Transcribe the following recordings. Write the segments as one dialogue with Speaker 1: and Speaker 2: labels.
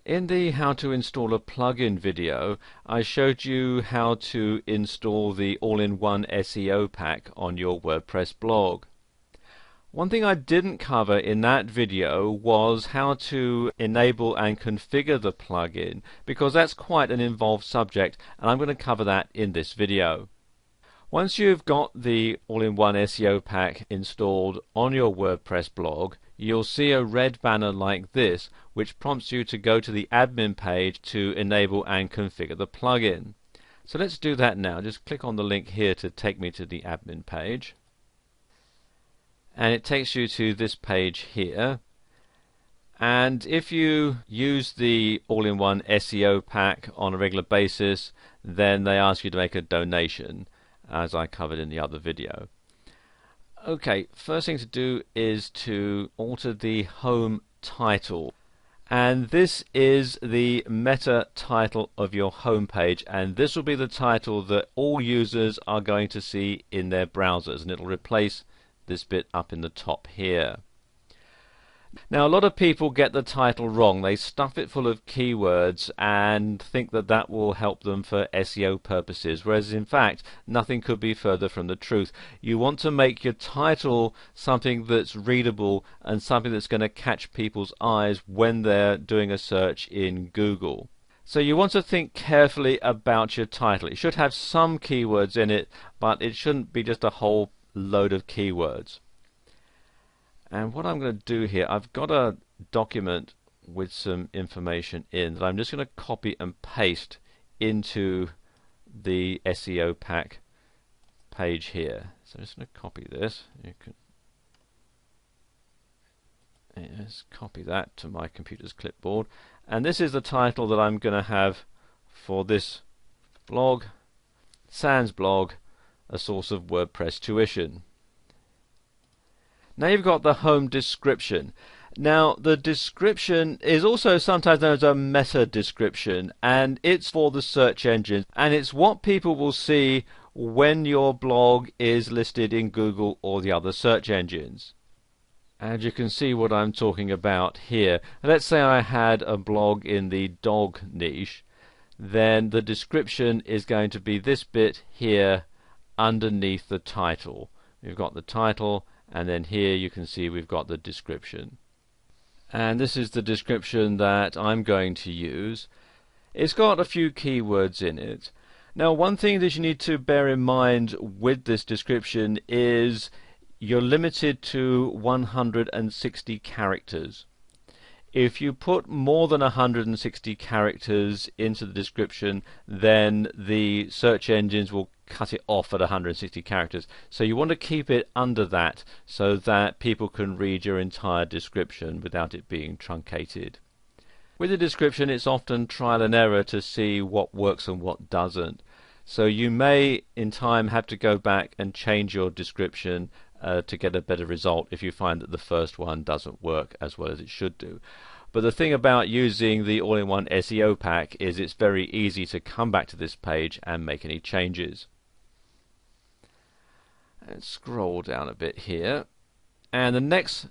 Speaker 1: In the how to install a plugin video, I showed you how to install the all-in-one SEO pack on your WordPress blog. One thing I didn't cover in that video was how to enable and configure the plugin, because that's quite an involved subject, and I'm going to cover that in this video. Once you've got the all-in-one SEO pack installed on your WordPress blog, you'll see a red banner like this, which prompts you to go to the admin page to enable and configure the plugin. So let's do that now. Just click on the link here to take me to the admin page. And it takes you to this page here. And if you use the all-in-one SEO pack on a regular basis, then they ask you to make a donation, as I covered in the other video. Okay, first thing to do is to alter the home title, and this is the meta title of your home page, and this will be the title that all users are going to see in their browsers, and it'll replace this bit up in the top here. Now, a lot of people get the title wrong. They stuff it full of keywords and think that that will help them for SEO purposes, whereas in fact nothing could be further from the truth. You want to make your title something that's readable and something that's going to catch people's eyes when they're doing a search in Google. So you want to think carefully about your title. It should have some keywords in it, but it shouldn't be just a whole load of keywords. And what I'm going to do here, I've got a document with some information in that I'm just going to copy and paste into the SEO pack page here. So I'm just going to copy this. You can just copy that to my computer's clipboard. And this is the title that I'm going to have for this blog, Sans blog, a source of WordPress tuition. Now you've got the home description. Now the description is also sometimes known as a meta description, and it's for the search engine, and it's what people will see when your blog is listed in Google or the other search engines. And you can see what I'm talking about here. Let's say I had a blog in the dog niche, then the description is going to be this bit here underneath the title. We've got the title, and then here you can see we've got the description. And this is the description that I'm going to use. It's got a few keywords in it. Now, one thing that you need to bear in mind with this description is you're limited to 160 characters. If you put more than 160 characters into the description, then the search engines will cut it off at 160 characters. So you want to keep it under that so that people can read your entire description without it being truncated. With the description, it's often trial and error to see what works and what doesn't. So you may in time have to go back and change your description to get a better result if you find that the first one doesn't work as well as it should do. But the thing about using the all-in-one SEO pack is it's very easy to come back to this page and make any changes. Let's scroll down a bit here, and the next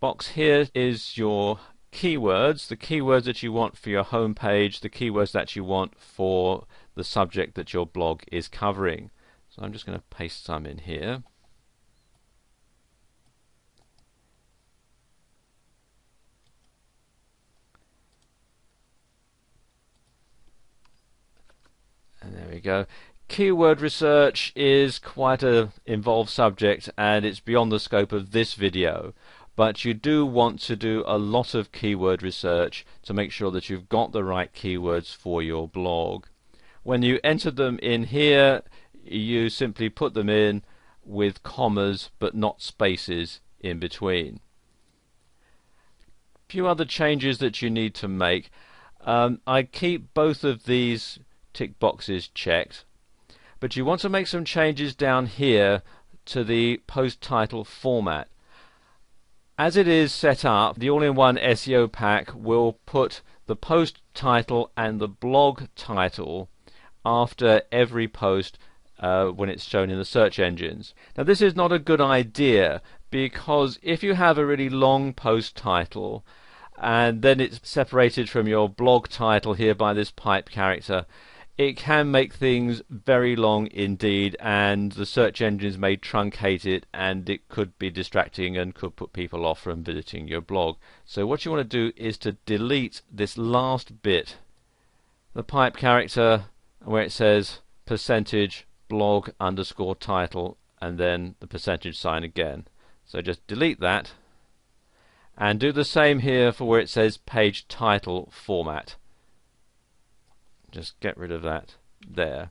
Speaker 1: box here is your keywords, the keywords that you want for your home page, the keywords that you want for the subject that your blog is covering. So I'm just going to paste some in here. And there we go. Keyword research is quite an involved subject, and it's beyond the scope of this video. But you do want to do a lot of keyword research to make sure that you've got the right keywords for your blog. When you enter them in here, you simply put them in with commas but not spaces in between. A few other changes that you need to make. I keep both of these tick boxes checked, but you want to make some changes down here to the post title format. As it is set up, the all-in-one SEO pack will put the post title and the blog title after every post when it's shown in the search engines. Now this is not a good idea, because if you have a really long post title and then it's separated from your blog title here by this pipe character. It can make things very long indeed, and the search engines may truncate it, and it could be distracting and could put people off from visiting your blog. So what you want to do is to delete this last bit, the pipe character where it says percentage blog underscore title and then the percentage sign again. So just delete that, and do the same here for where it says page title format. Just get rid of that there.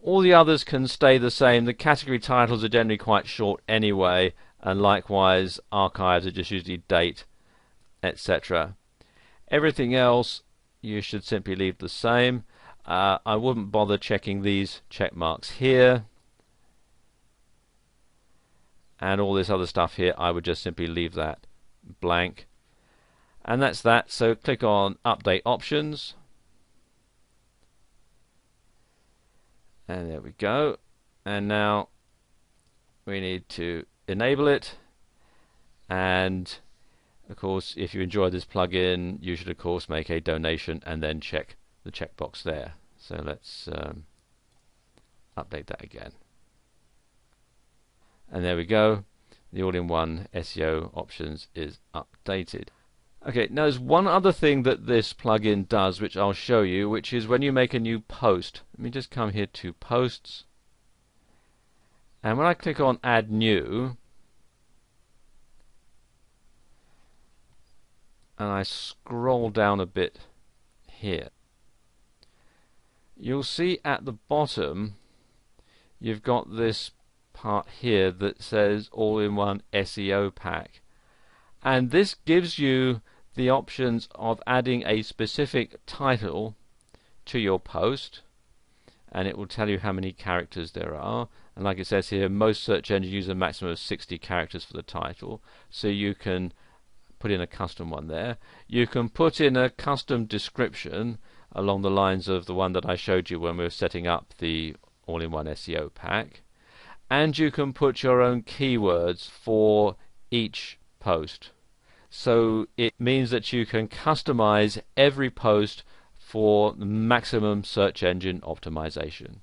Speaker 1: All the others can stay the same. The category titles are generally quite short anyway, and likewise archives are just usually date, etc. Everything else you should simply leave the same. I wouldn't bother checking these check marks here, and all this other stuff here I would just simply leave that blank, and that's that. So click on update options, and there we go. And now we need to enable it, and of course if you enjoy this plugin you should of course make a donation and then check the checkbox there. So let's update that again, and there we go. The all-in-one SEO options is updated. Okay, now there's one other thing that this plugin does which I'll show you, which is when you make a new post. Let me just come here to posts, and when I click on add new and I scroll down a bit here, you'll see at the bottom you've got this part here that says all-in-one SEO pack, and this gives you the options of adding a specific title to your post, and it will tell you how many characters there are. And like it says here, most search engines use a maximum of 60 characters for the title, so you can put in a custom one there. You can put in a custom description along the lines of the one that I showed you when we were setting up the all-in-one SEO pack, and you can put your own keywords for each post. So it means that you can customize every post for maximum search engine optimization.